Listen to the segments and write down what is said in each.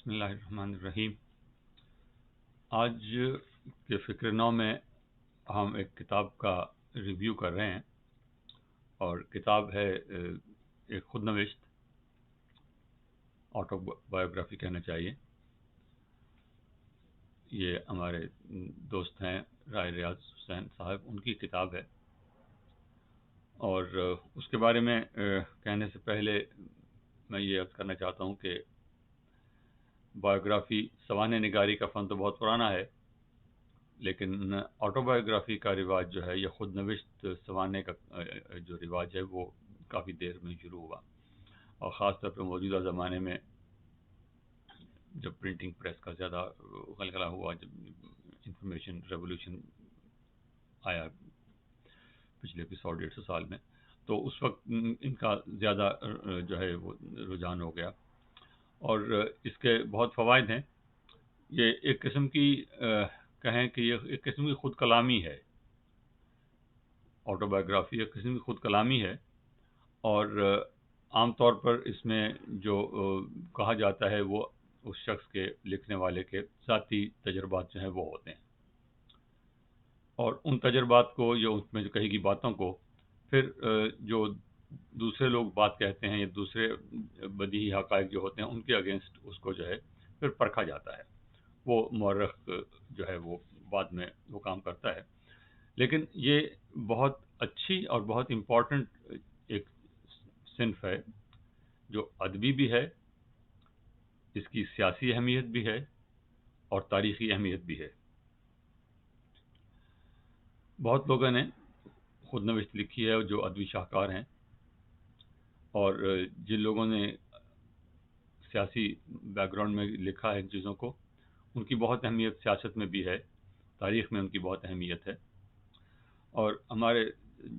بسم اللہ الرحمن الرحیم۔ آج کے فکر نو میں ہم ایک کتاب کا ریویو کر رہے ہیں، اور کتاب ہے ایک خود نوشت آٹو بایوگرافی کہنا چاہیے۔ یہ ہمارے دوست ہیں رائے ریاض حسین صاحب، ان کی کتاب ہے، اور اس کے بارے میں کہنے سے پہلے میں یہ عرض کرنا چاہتا ہوں کہ بایوگرافی سوانح نگاری کا فن تو بہت پرانا ہے، لیکن آٹو بایوگرافی کا رواج جو ہے، یا خود نوشت سوانح کا جو رواج ہے، وہ کافی دیر میں شروع ہوا، اور خاص طور پہ موجودہ زمانے میں جب پرنٹنگ پریس کا زیادہ غلغلہ ہوا، جب انفارمیشن ریولوشن آیا پچھلے 100-150 سال میں، تو اس وقت ان کا زیادہ جو ہے وہ رجحان ہو گیا، اور اس کے بہت فوائد ہیں۔ یہ ایک قسم کی کہیں کہ یہ ایک قسم کی خود کلامی ہے، آٹو بایوگرافی ایک قسم کی خود کلامی ہے، اور عام طور پر اس میں جو کہا جاتا ہے وہ اس شخص کے لکھنے والے کے ذاتی تجربات جو ہیں وہ ہوتے ہیں، اور ان تجربات کو یا اس میں جو کہی گئی باتوں کو پھر جو دوسرے لوگ بات کہتے ہیں یا دوسرے بدیہی حقائق جو ہوتے ہیں ان کے اگینسٹ اس کو جو ہے پھر پرکھا جاتا ہے۔ وہ مورخ جو ہے وہ بعد میں وہ کام کرتا ہے، لیکن یہ بہت اچھی اور بہت امپورٹنٹ ایک صنف ہے، جو ادبی بھی ہے، اس کی سیاسی اہمیت بھی ہے اور تاریخی اہمیت بھی ہے۔ بہت لوگوں نے خود نوشت لکھی ہے جو ادبی شاہکار ہیں، اور جن لوگوں نے سیاسی بیک گراؤنڈ میں لکھا ہے ان چیزوں کو، ان کی بہت اہمیت سیاست میں بھی ہے، تاریخ میں ان کی بہت اہمیت ہے۔ اور ہمارے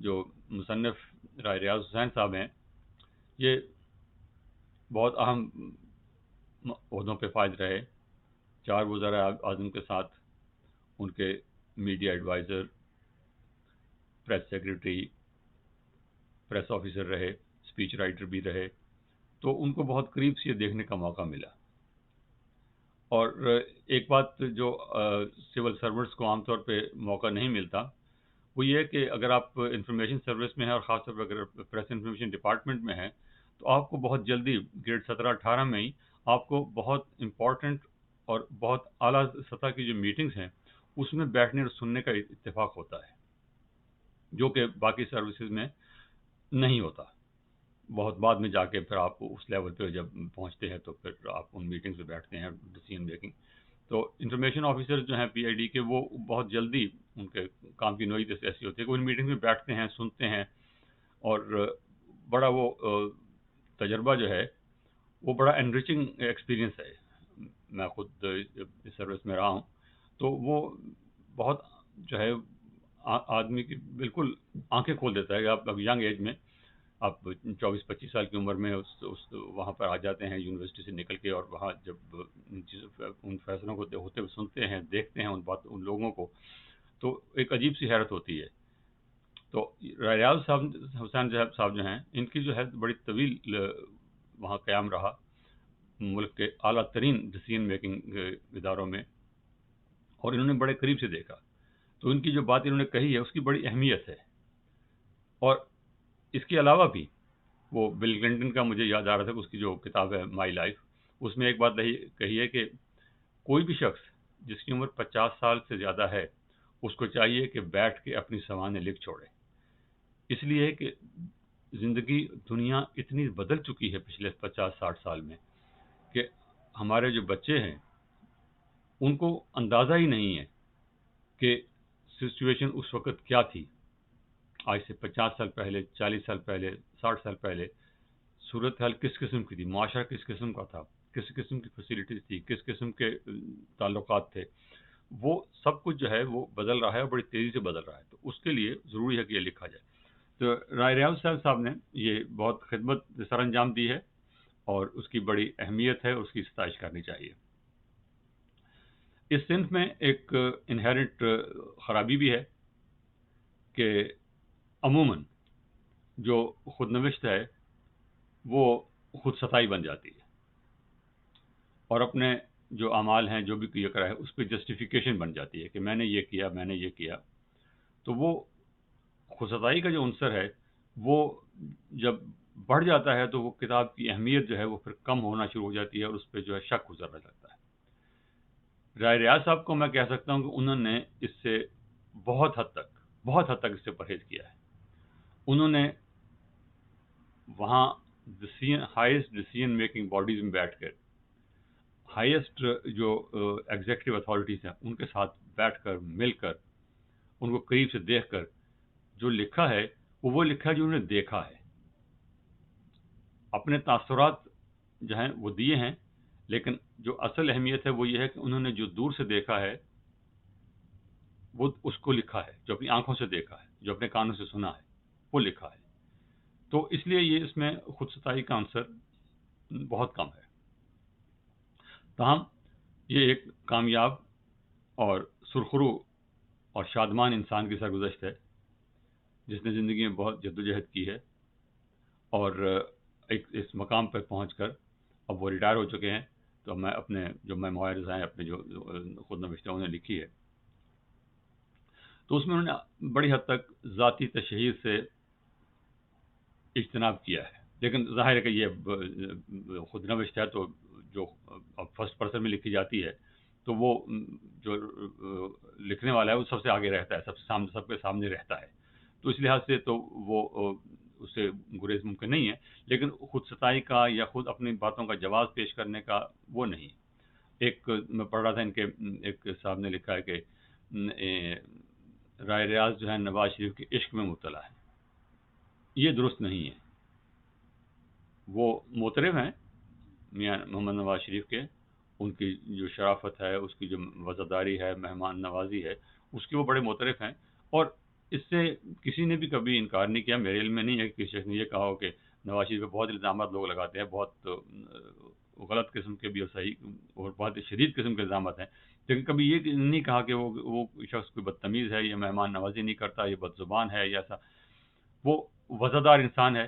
جو مصنف رائے ریاض حسین صاحب ہیں، یہ بہت اہم عہدوں پہ فائز رہے، 4 وزراء اعظم کے ساتھ ان کے media adviser, press secretary, press officer رہے، اسپیچ رائٹر بھی رہے، تو ان کو بہت قریب سے یہ دیکھنے کا موقع ملا۔ اور ایک بات جو سول سرونٹس کو عام طور پہ موقع نہیں ملتا، وہ یہ کہ اگر آپ انفارمیشن سروس میں ہیں، اور خاص طور پر اگر پریس انفارمیشن ڈپارٹمنٹ میں ہیں، تو آپ کو بہت جلدی گریڈ 17-18 میں ہی آپ کو بہت امپورٹنٹ اور بہت اعلیٰ سطح کی جو میٹنگز ہیں اس میں بیٹھنے اور سننے کا اتفاق ہوتا ہے، جو کہ باقی سروسز میں نہیں ہوتا۔ بہت بعد میں جا کے پھر آپ اس لیول پہ جب پہنچتے ہیں تو پھر آپ ان میٹنگز میں بیٹھتے ہیں، ڈیسیژن میکنگ۔ تو انفارمیشن آفیسر جو ہیں PID کے، وہ بہت جلدی ان کے کام کی نوعیت ایسی ہوتی ہے کہ وہ ان میٹنگ میں بیٹھتے ہیں، سنتے ہیں، اور بڑا وہ تجربہ جو ہے وہ بڑا انریچنگ ایکسپیرینس ہے۔ میں خود اس سروس میں رہا ہوں، تو وہ بہت جو ہے آدمی کی بالکل آنکھیں کھول دیتا ہے کہ آپ اب ینگ ایج میں، آپ 24-25 سال کی عمر میں وہاں پر آ جاتے ہیں یونیورسٹی سے نکل کے، اور وہاں جب ان فیصلوں کو ہوتے ہوئے سنتے ہیں، دیکھتے ہیں ان لوگوں کو، تو ایک عجیب سی حیرت ہوتی ہے۔ تو ریاض حسین صاحب جو ہیں، ان کی جو ہے بڑی طویل وہاں قیام رہا ملک کے اعلیٰ ترین ڈیسیژن میکنگ اداروں میں، اور انہوں نے بڑے قریب سے دیکھا، تو ان کی جو بات انہوں نے کہی ہے اس کی بڑی اہمیت ہے۔ اور اس کے علاوہ بھی وہ بل کلنٹن کا مجھے یاد آ رہا تھا کہ اس کی جو کتاب ہے مائی لائف، اس میں ایک بات کہی ہے کہ کوئی بھی شخص جس کی عمر 50 سال سے زیادہ ہے، اس کو چاہیے کہ بیٹھ کے اپنی سوانح لکھ چھوڑے، اس لیے کہ زندگی دنیا اتنی بدل چکی ہے پچھلے 50-60 سال میں کہ ہمارے جو بچے ہیں ان کو اندازہ ہی نہیں ہے کہ سچویشن اس وقت کیا تھی، آج سے 50 سال پہلے، 40 سال پہلے، 60 سال پہلے صورتحال کس قسم کی تھی، معاشرہ کس قسم کا تھا، کس قسم کی فیسلٹیز تھی، کس قسم کے تعلقات تھے، وہ سب کچھ جو ہے وہ بدل رہا ہے، اور بڑی تیزی سے بدل رہا ہے۔ تو اس کے لیے ضروری ہے کہ یہ لکھا جائے۔ تو رائے ریاض صاحب نے یہ بہت خدمت سر انجام دی ہے، اور اس کی بڑی اہمیت ہے، اس کی ستائش کرنی چاہیے۔ اس صنف میں ایک انہیرنٹ خرابی بھی ہے کہ عموماً جو خود نوشت ہے وہ خود ستائی بن جاتی ہے۔ اور اپنے جو اعمال ہیں جو بھی کیا کرا ہے اس پہ جسٹیفیکیشن بن جاتی ہے کہ میں نے یہ کیا، میں نے یہ کیا. تو وہ خود ستائی کا جو عنصر ہے وہ جب بڑھ جاتا ہے تو وہ کتاب کی اہمیت جو ہے وہ پھر کم ہونا شروع ہو جاتی ہے اور اس پہ جو ہے شک گزرنے لگتا ہے. رائے ریاض صاحب کو میں کہہ سکتا ہوں کہ انہوں نے اس سے بہت حد تک اس سے پرہیز کیا ہے. انہوں نے وہاں ہائیسٹ ڈیسیژن میکنگ باڈیز میں بیٹھ کر، ہائیسٹ جو ایگزیکٹو اتھارٹیز ہیں ان کے ساتھ بیٹھ کر، مل کر، ان کو قریب سے دیکھ کر جو لکھا ہے وہ لکھا ہے جو انہوں نے دیکھا ہے. اپنے تاثرات جو ہیں وہ دیے ہیں، لیکن جو اصل اہمیت ہے وہ یہ ہے کہ انہوں نے جو دور سے دیکھا ہے وہ اس کو لکھا ہے، جو اپنی آنکھوں سے دیکھا ہے، جو اپنے کانوں سے سنا ہے وہ لکھا ہے. تو اس لیے یہ اس میں خود ستائی کا عنصر بہت کم ہے. تاہم یہ ایک کامیاب اور سرخرو اور شادمان انسان کی سرگزشت ہے جس نے زندگی میں بہت جدوجہد کی ہے اور اس مقام پر پہنچ کر اب وہ ریٹائر ہو چکے ہیں. تو میں اپنے جو میموائرز ہیں، اپنے جو خود نوشتہ انہیں لکھی ہے، تو اس میں انہوں نے بڑی حد تک ذاتی تشہیر سے اجتناب کیا ہے. لیکن ظاہر ہے کہ یہ خود نوشت ہے تو جو فرسٹ پرسن میں لکھی جاتی ہے تو وہ جو لکھنے والا ہے وہ سب سے آگے رہتا ہے، سب کے سامنے رہتا ہے. تو اس لحاظ سے تو وہ اسے گریز ممکن نہیں ہے. لیکن خود ستائی کا یا خود اپنی باتوں کا جواز پیش کرنے کا وہ نہیں. ایک میں پڑھ رہا تھا ان کے ایک صاحب نے لکھا ہے کہ رائے ریاض جو ہے نواز شریف کے عشق میں مبتلا ہے. یہ درست نہیں ہے. وہ معترف ہیں میاں محمد نواز شریف کے، ان کی جو شرافت ہے، اس کی جو وزاداری ہے، مہمان نوازی ہے، اس کے وہ بڑے معترف ہیں. اور اس سے کسی نے بھی کبھی انکار نہیں کیا. میرے علم میں نہیں ہے کہ کسی شخص نے یہ کہا ہو کہ نواز شریف پہ بہت الزامات لوگ لگاتے ہیں، بہت غلط قسم کے بھی اور صحیح اور بہت شدید قسم کے الزامات ہیں، لیکن کبھی یہ نہیں کہا کہ وہ شخص کوئی بدتمیز ہے یا مہمان نوازی نہیں کرتا، یہ بد زبان ہے یا ایسا. وہ وزادار انسان ہے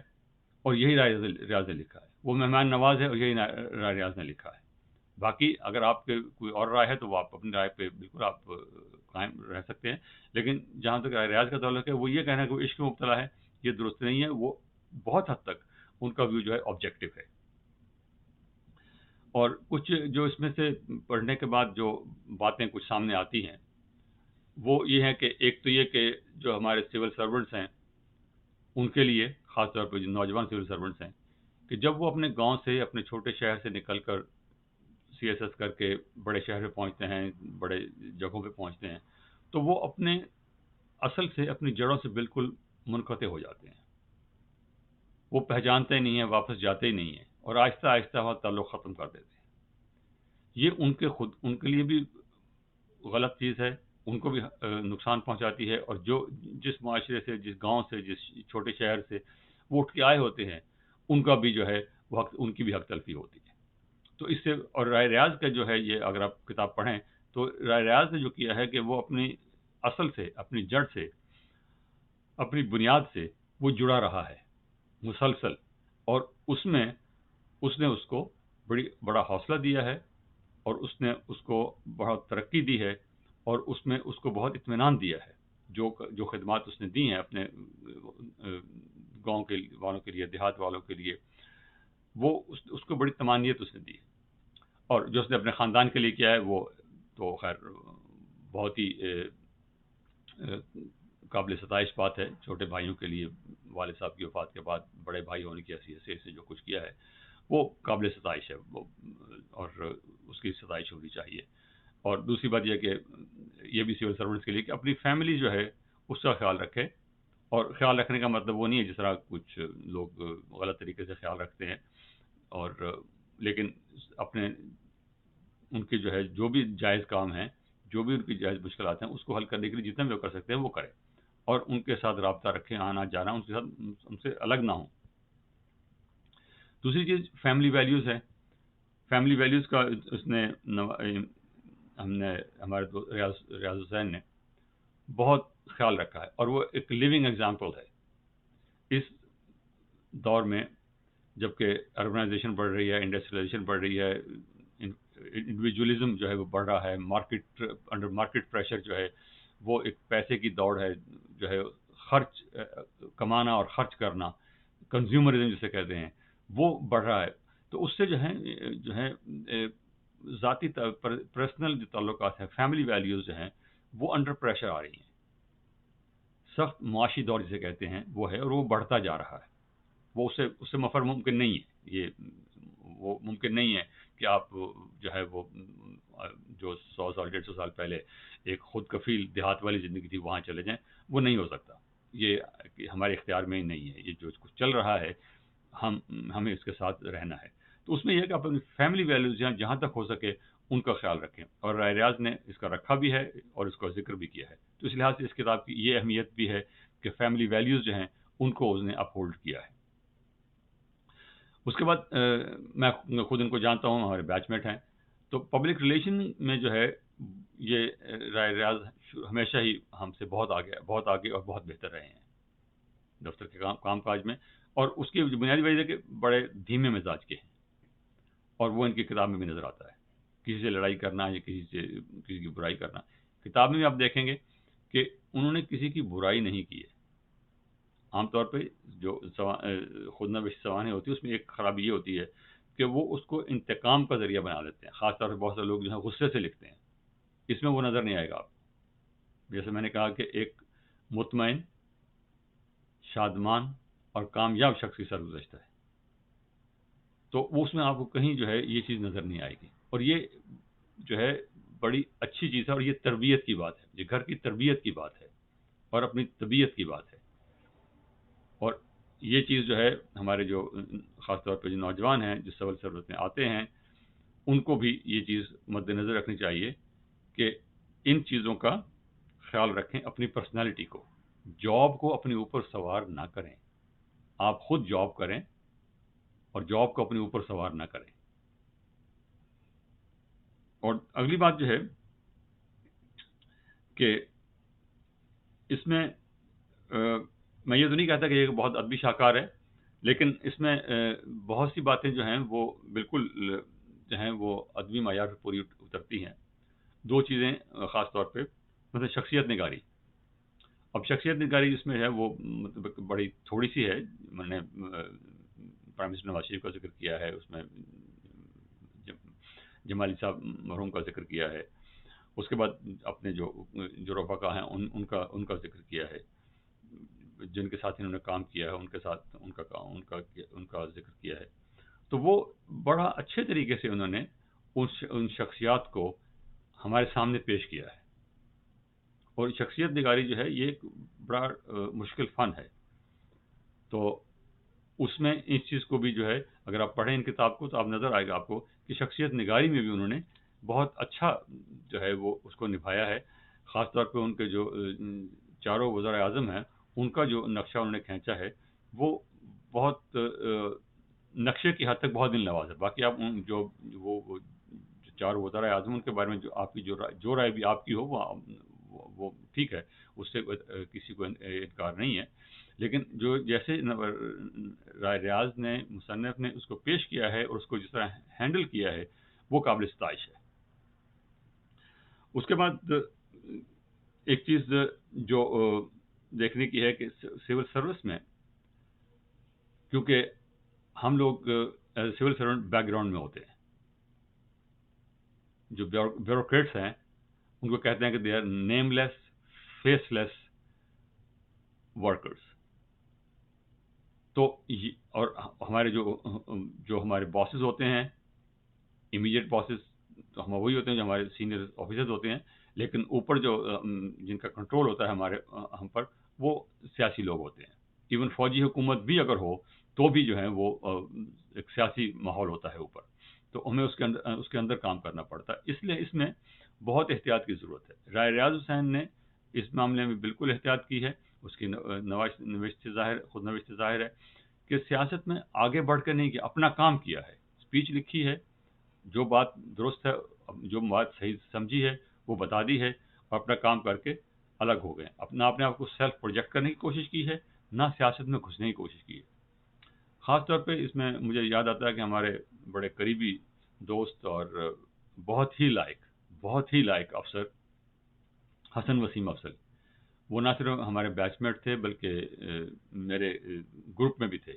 اور یہی رائے ریاض نے لکھا ہے. وہ مہمان نواز ہے اور یہی رائے ریاض نے لکھا ہے. باقی اگر آپ کے کوئی اور رائے ہے تو وہ آپ اپنی رائے پہ بالکل آپ قائم رہ سکتے ہیں. لیکن جہاں تک رائے ریاض کا تعلق ہے، وہ یہ کہنا ہے کہ وہ عشق میں مبتلا ہے، یہ درست نہیں ہے. وہ بہت حد تک ان کا ویو جو ہے آبجیکٹو ہے. اور کچھ جو اس میں سے پڑھنے کے بعد جو باتیں کچھ سامنے آتی ہیں وہ یہ ہے کہ ایک تو یہ کہ جو ہمارے سول سرونٹس ہیں ان کے لیے، خاص طور پہ جو نوجوان سول سرونٹس ہیں، کہ جب وہ اپنے گاؤں سے، اپنے چھوٹے شہر سے نکل کر سی ایس ایس کر کے بڑے شہر پہ پہنچتے ہیں، بڑے جگہوں پہ پہنچتے ہیں، تو وہ اپنے اصل سے، اپنی جڑوں سے بالکل منقطع ہو جاتے ہیں. وہ پہچانتے نہیں ہیں، واپس جاتے ہی نہیں ہیں اور آہستہ آہستہ وہ تعلق ختم کر دیتے ہیں. یہ ان کے لیے بھی غلط چیز ہے، ان کو بھی نقصان پہنچاتی ہے. اور جو جس معاشرے سے، جس گاؤں سے، جس چھوٹے شہر سے وہ اٹھ کے آئے ہوتے ہیں، ان کا بھی جو ہے وہ ان کی بھی حق تلفی ہوتی ہے. تو اس سے، اور رائے ریاض کا جو ہے یہ اگر آپ کتاب پڑھیں تو رائے ریاض نے جو کیا ہے کہ وہ اپنی اصل سے، اپنی جڑ سے، اپنی بنیاد سے وہ جڑا رہا ہے مسلسل. اور اس میں اس نے اس کو بڑا حوصلہ دیا ہے اور اس نے اس کو بہت ترقی دی ہے اور اس میں اس کو بہت اطمینان دیا ہے. جو خدمات اس نے دی ہیں اپنے گاؤں کے والوں کے لیے، دیہات والوں کے لیے، وہ اس کو بڑی طمانینت اس نے دی. اور جو اس نے اپنے خاندان کے لیے کیا ہے وہ تو خیر بہت ہی قابل ستائش بات ہے. چھوٹے بھائیوں کے لیے والد صاحب کی وفات کے بعد بڑے بھائی ہونے کی حیثیت سے جو کچھ کیا ہے وہ قابل ستائش ہے، وہ اور اس کی ستائش ہونی چاہیے. اور دوسری بات یہ کہ یہ بھی سول سرونٹس کے لیے کہ اپنی فیملی جو ہے اس کا خیال رکھے. اور خیال رکھنے کا مطلب وہ نہیں ہے جس طرح کچھ لوگ غلط طریقے سے خیال رکھتے ہیں، اور لیکن اپنے ان کے جو ہے جو بھی جائز کام ہیں، جو بھی ان کی جائز مشکلات ہیں، اس کو حل کرنے کے لیے جتنا بھی وہ کر سکتے ہیں وہ کریں اور ان کے ساتھ رابطہ رکھیں، آنا جانا ان کے ساتھ، ان سے الگ نہ ہوں. دوسری چیز فیملی ویلیوز ہے. فیملی ویلیوز کا اس نے ہم نے ہمارے ریاض حسین نے بہت خیال رکھا ہے اور وہ ایک لیونگ ایگزامپل ہے. اس دور میں جبکہ اربنائزیشن بڑھ رہی ہے، انڈسٹریلائزیشن بڑھ رہی ہے، انڈیویجولزم جو ہے وہ بڑھ رہا ہے، انڈر مارکیٹ پریشر جو ہے وہ ایک پیسے کی دوڑ ہے، جو ہے خرچ کمانا اور خرچ کرنا، کنزیومرزم جسے کہتے ہیں، وہ بڑھ رہا ہے. تو اس سے جو ہے ذاتی پرسنل جو تعلقات ہیں، فیملی ویلیوز جو ہیں وہ انڈر پریشر آ رہی ہیں. سخت معاشی دور جسے کہتے ہیں وہ ہے، اور وہ بڑھتا جا رہا ہے. وہ اس سے مفر ممکن نہیں ہے. وہ ممکن نہیں ہے کہ آپ جو ہے وہ جو 100 سال 150 سال پہلے ایک خود کفیل دیہات والی زندگی تھی وہاں چلے جائیں. وہ نہیں ہو سکتا. یہ ہمارے اختیار میں ہی نہیں ہے. یہ جو کچھ چل رہا ہے ہمیں اس کے ساتھ رہنا ہے. تو اس میں یہ کہ آپ اپنی فیملی ویلیوز جہاں تک ہو سکے ان کا خیال رکھیں، اور رائے ریاض نے اس کا رکھا بھی ہے اور اس کا ذکر بھی کیا ہے. تو اس لحاظ سے اس کتاب کی یہ اہمیت بھی ہے کہ فیملی ویلیوز جو ہیں ان کو اس نے اپ ہولڈ کیا ہے. اس کے بعد میں خود ان کو جانتا ہوں، ہمارے بیچ میٹ ہیں. تو پبلک ریلیشن میں جو ہے یہ رائے ریاض ہمیشہ ہی ہم سے بہت آگے اور بہت بہتر رہے ہیں دفتر کے کام کاج میں. اور اس کی بنیادی وجہ ہے کہ بڑے دھیمے مزاج کے ہیں، اور وہ ان کی کتاب میں بھی نظر آتا ہے. کسی سے لڑائی کرنا یا کسی کی برائی کرنا، کتاب میں بھی آپ دیکھیں گے کہ انہوں نے کسی کی برائی نہیں کی ہے. عام طور پہ جو خود نوشت سوانح ہوتی ہے اس میں ایک خرابی یہ ہوتی ہے کہ وہ اس کو انتقام کا ذریعہ بنا دیتے ہیں. خاص طور پہ بہت سے لوگ جو ہیں غصے سے لکھتے ہیں. اس میں وہ نظر نہیں آئے گا آپ کو. جیسے میں نے کہا کہ ایک مطمئن، شادمان اور کامیاب شخص کی سرگزشت ہے، تو اس میں آپ کو کہیں جو ہے یہ چیز نظر نہیں آئے گی. اور یہ جو ہے بڑی اچھی چیز ہے، اور یہ تربیت کی بات ہے. یہ گھر کی تربیت کی بات ہے اور اپنی طبیعت کی بات ہے. اور یہ چیز جو ہے ہمارے جو خاص طور پہ جو نوجوان ہیں جو سول سروس میں آتے ہیں ان کو بھی یہ چیز مد نظر رکھنی چاہیے کہ ان چیزوں کا خیال رکھیں. اپنی پرسنالٹی کو، جاب کو اپنے اوپر سوار نہ کریں. آپ خود جاب کریں اور جاب کو اپنے اوپر سوار نہ کریں. اور اگلی بات جو ہے کہ اس میں میں یہ تو نہیں کہتا کہ یہ بہت ادبی شاہکار ہے، لیکن اس میں بہت سی باتیں جو ہیں وہ بالکل جو ہیں وہ ادبی معیار پہ پوری اترتی ہیں. دو چیزیں خاص طور پہ، مثلا شخصیت نگاری. اب شخصیت نگاری اس میں ہے وہ مطلب بڑی تھوڑی سی ہے. میں نے پرائم منسٹر نواز شریف کا ذکر کیا ہے، اس میں جمالی صاحب مرحوم کا ذکر کیا ہے. اس کے بعد اپنے جو رفقا ہیں ان کا ذکر کیا ہے، جن کے ساتھ انہوں نے کام کیا ہے ان کے ساتھ ان کا ذکر کیا ہے. تو وہ بڑا اچھے طریقے سے انہوں نے ان شخصیات کو ہمارے سامنے پیش کیا ہے. اور شخصیت نگاری جو ہے یہ ایک بڑا مشکل فن ہے. تو اس میں اس چیز کو بھی جو ہے اگر آپ پڑھیں ان کتاب کو تو آپ نظر آئے گا آپ کو کہ شخصیت نگاری میں بھی انہوں نے بہت اچھا جو ہے وہ اس کو نبھایا ہے. خاص طور پہ ان کے جو چاروں وزراء اعظم ہیں ان کا جو نقشہ انہوں نے کھینچا ہے وہ بہت نقشے کی حد تک بہت دل نواز ہے. باقی آپ جو چار وزراء اعظم ان کے بارے میں جو آپ کی جو رائے بھی آپ کی ہو وہ ٹھیک ہے، اس سے کسی کو انکار نہیں ہے. لیکن جو جیسے رائے ریاض نے مصنف نے اس کو پیش کیا ہے اور اس کو جس طرح ہینڈل کیا ہے وہ قابل ستائش ہے. اس کے بعد ایک چیز جو دیکھنے کی ہے کہ سول سروس میں کیونکہ ہم لوگ سول سرونٹ بیک گراؤنڈ میں ہوتے ہیں، جو بیوروکریٹس ہیں ان کو کہتے ہیں کہ they are nameless faceless workers. تو اور ہمارے جو ہمارے باسز ہوتے ہیں، امیڈیٹ باسز تو ہم وہی ہوتے ہیں جو ہمارے سینئر آفیسرز ہوتے ہیں، لیکن اوپر جو جن کا کنٹرول ہوتا ہے ہم پر وہ سیاسی لوگ ہوتے ہیں. ایون فوجی حکومت بھی اگر ہو تو بھی جو ہے وہ ایک سیاسی ماحول ہوتا ہے اوپر، تو ہمیں اس کے اندر کام کرنا پڑتا ہے. اس لیے اس میں بہت احتیاط کی ضرورت ہے. رائے ریاض حسین نے اس معاملے میں بالکل احتیاط کی ہے. اس کی خود نوشت ظاہر ہے کہ سیاست میں آگے بڑھ کر نہیں کیا، اپنا کام کیا ہے. اسپیچ لکھی ہے، جو بات درست ہے، جو بات صحیح سمجھی ہے وہ بتا دی ہے، اور اپنا کام کر کے الگ ہو گئے. اپنے آپ کو سیلف پروجیکٹ کرنے کی کوشش کی ہے، نہ سیاست میں گھسنے کی کوشش کی ہے. خاص طور پہ اس میں مجھے یاد آتا ہے کہ ہمارے بڑے قریبی دوست اور بہت ہی لائق افسر حسن وسیم افضل. وہ نہ صرف ہمارے بیچ میٹ تھے بلکہ میرے گروپ میں بھی تھے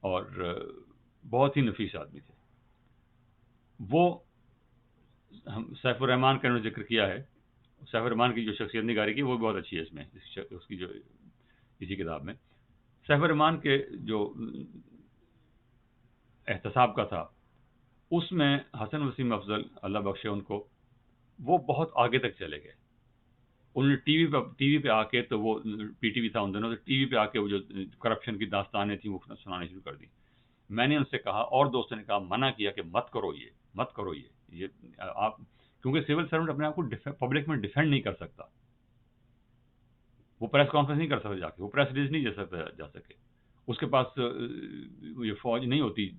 اور بہت ہی نفیس آدمی تھے. وہ سیف الرحمان کا انہوں نے ذکر کیا ہے. سیف الرحمان کی جو شخصیت نگاری کی وہ بہت اچھی ہے اس میں، اس کی جو اسی کتاب میں. سیف الرحمان کے جو احتساب کا تھا اس میں حسن وسیم افضل اللہ بخشے ان کو، وہ بہت آگے تک چلے گئے. انہوں نے ٹی وی پہ آ کے، تو وہ پی ٹی وی تھا ان دنوں، تو ٹی وی پہ آ کے وہ جو کرپشن کی داستانیں تھیں وہ سنانے شروع کر دی. میں نے ان سے کہا اور دوستوں نے کہا، منع کیا کہ مت کرو یہ آپ، کیونکہ سول سرونٹ اپنے آپ کو پبلک میں ڈیفینڈ نہیں کر سکتا. وہ پریس کانفرنس نہیں کر سکتا جا کے، وہ پریس ریلیز نہیں جا سکے، اس کے پاس یہ فوج نہیں ہوتی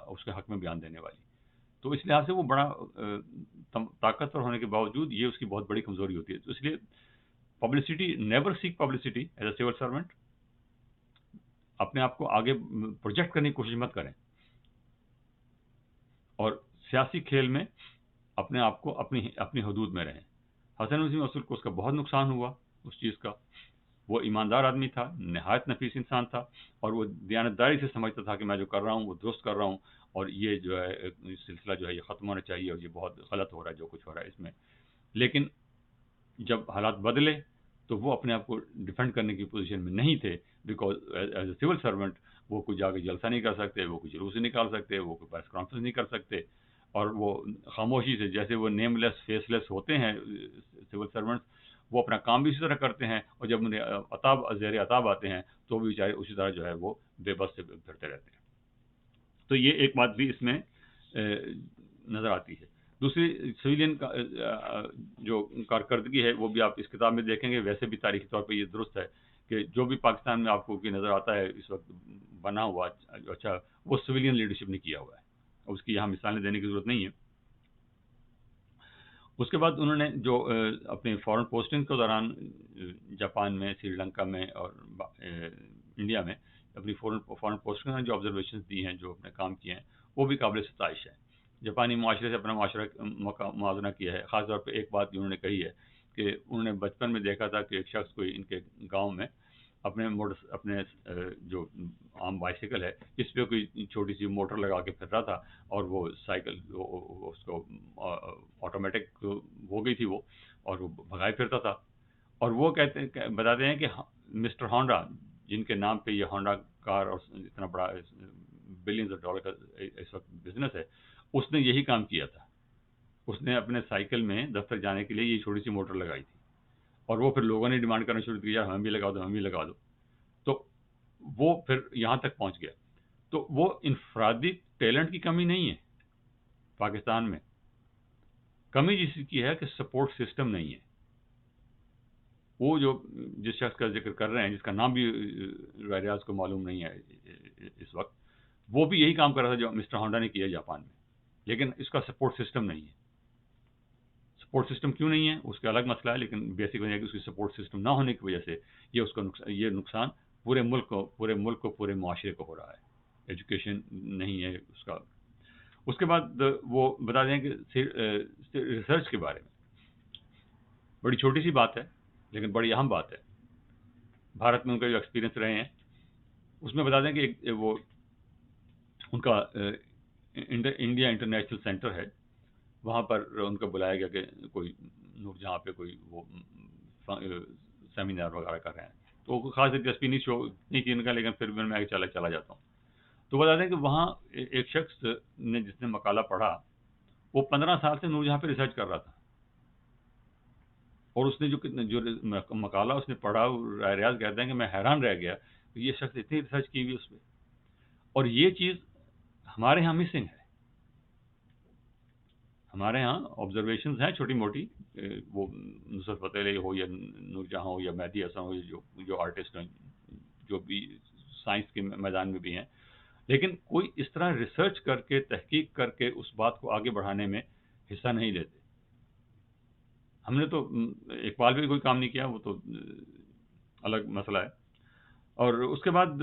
اس کے حق میں بیان دینے والی. تو اس لحاظ سے وہ بڑا طاقتور ہونے کے باوجود یہ اس کی بہت بڑی کمزوری ہوتی ہے. تو اس لیے publicity, never seek publicity as a civil servant. اپنے آپ کو آگے پروجیکٹ کرنے کی کوشش مت کریں، اور سیاسی کھیل میں اپنے آپ کو اپنی حدود میں رہیں. حسن وسیم افضل کو اس کا بہت نقصان ہوا اس چیز کا. وہ ایماندار آدمی تھا، نہایت نفیس انسان تھا، اور وہ دیانتداری سے سمجھتا تھا کہ میں جو کر رہا ہوں وہ درست کر رہا ہوں، اور یہ جو ہے سلسلہ جو ہے یہ ختم ہونا چاہیے، اور یہ بہت غلط ہو رہا ہے جو کچھ ہو رہا ہے اس میں. لیکن جب حالات بدلے تو وہ اپنے آپ کو ڈیفینڈ کرنے کی پوزیشن میں نہیں تھے، because as a civil servant وہ کوئی جا کے جلسہ نہیں کر سکتے، وہ کوئی جلوس نہیں نکال سکتے، وہ کوئی پریس کانفرنس نہیں کر سکتے، اور وہ خاموشی سے، جیسے وہ نیم لیس فیس لیس ہوتے ہیں سول سرونٹس، وہ اپنا کام بھی اسی طرح کرتے ہیں، اور جب انہیں زیر عتاب آتے ہیں تو بھی بیچارے اسی طرح جو ہے وہ بے بس سے پھرتے رہتے ہیں. تو یہ ایک بات بھی اس میں نظر آتی ہے. دوسری سویلین کا جو کارکردگی ہے وہ بھی آپ اس کتاب میں دیکھیں گے. ویسے بھی تاریخی طور پہ یہ درست ہے کہ جو بھی پاکستان میں آپ کو نظر آتا ہے اس وقت بنا ہوا اچھا، وہ سویلین لیڈرشپ نے کیا ہوا ہے. اس کی یہاں مثالیں دینے کی ضرورت نہیں ہے. اس کے بعد انہوں نے جو اپنے فورن پوسٹنگ کے دوران جاپان میں، سری لنکا میں اور انڈیا میں اپنی فورن پوسٹنگ نے جو آبزرویشنز دی ہیں، جو اپنے کام کیے ہیں، وہ بھی قابل ستائش ہے. جاپانی معاشرے سے اپنا معاشرہ موازنہ کیا ہے. خاص طور پہ ایک بات انہوں نے کہی ہے کہ انہوں نے بچپن میں دیکھا تھا کہ ایک شخص کوئی ان کے گاؤں میں اپنے جو عام بائسیکل ہے اس پہ کوئی چھوٹی سی موٹر لگا کے پھر رہا تھا، اور وہ سائیکل اس کو آٹومیٹک ہو گئی تھی وہ، اور وہ بھگائے پھرتا تھا. اور وہ بتاتے ہیں کہ مسٹر ہونڈا، جن کے نام پہ یہ ہونڈا کار اور اتنا بڑا بلینز آف ڈالر کا اس وقت بزنس ہے، اس نے یہی کام کیا تھا. اس نے اپنے سائیکل میں دفتر جانے کے لیے یہ چھوٹی سی موٹر لگائی تھی، اور وہ پھر لوگوں نے ڈیمانڈ کرنا شروع کیا، ہمیں بھی لگا دو، ہمیں بھی لگا دو. تو وہ پھر یہاں تک پہنچ گیا. تو وہ انفرادی ٹیلنٹ کی کمی نہیں ہے پاکستان میں، کمی جس کی ہے کہ سپورٹ سسٹم نہیں ہے. وہ جو جس شخص کا ذکر کر رہے ہیں، جس کا نام بھی ریاض کو معلوم نہیں ہے اس وقت، وہ بھی یہی کام کر رہا تھا جو مسٹر ہونڈا نے کیا جاپان میں، لیکن اس کا سپورٹ سسٹم نہیں ہے. سپورٹ سسٹم کیوں نہیں ہے اس کا الگ مسئلہ ہے، لیکن بیسک وجہ ہے کہ اس کی سپورٹ سسٹم نہ ہونے کی وجہ سے یہ نقصان پورے ملک کو، پورے معاشرے کو ہو رہا ہے. ایجوکیشن نہیں ہے اس کا. اس کے بعد وہ بتا دیں کہ ریسرچ کے بارے میں بڑی چھوٹی سی بات ہے لیکن بڑی اہم بات ہے. بھارت میں ان کا جو ایکسپیرینس رہے ہیں اس میں بتا دیں کہ وہ ان کا انڈیا انٹرنیشنل سینٹر ہے، وہاں پر ان کو بلایا گیا کہ کوئی نور جہاں پہ کوئی وہ سیمینار وغیرہ کر رہے ہیں. تو خاص دلچسپی نہیں تھی ان کا، لیکن پھر بھی میں چلا جاتا ہوں. تو بتا دیں کہ وہاں ایک شخص نے جس نے مقالہ پڑھا، وہ 15 سال سے نور جہاں پہ ریسرچ کر رہا تھا، اور اس نے جو مقالہ اس نے پڑھا، ریاض کہتے ہیں کہ میں حیران رہ گیا کہ یہ شخص اتنی ریسرچ کی ہوئی اس پہ. اور یہ چیز ہمارے ہاں مسنگ ہے. ہمارے ہاں آبزرویشنز ہیں چھوٹی موٹی، وہ نصرت فتح علی ہو یا نور جہاں ہو یا مہدی حسن ہو، جو آرٹسٹ ہیں، جو بھی سائنس کے میدان میں بھی ہیں، لیکن کوئی اس طرح ریسرچ کر کے، تحقیق کر کے اس بات کو آگے بڑھانے میں حصہ نہیں لیتے. ہم نے تو اقبال بھی کوئی کام نہیں کیا، وہ تو الگ مسئلہ ہے. اور اس کے بعد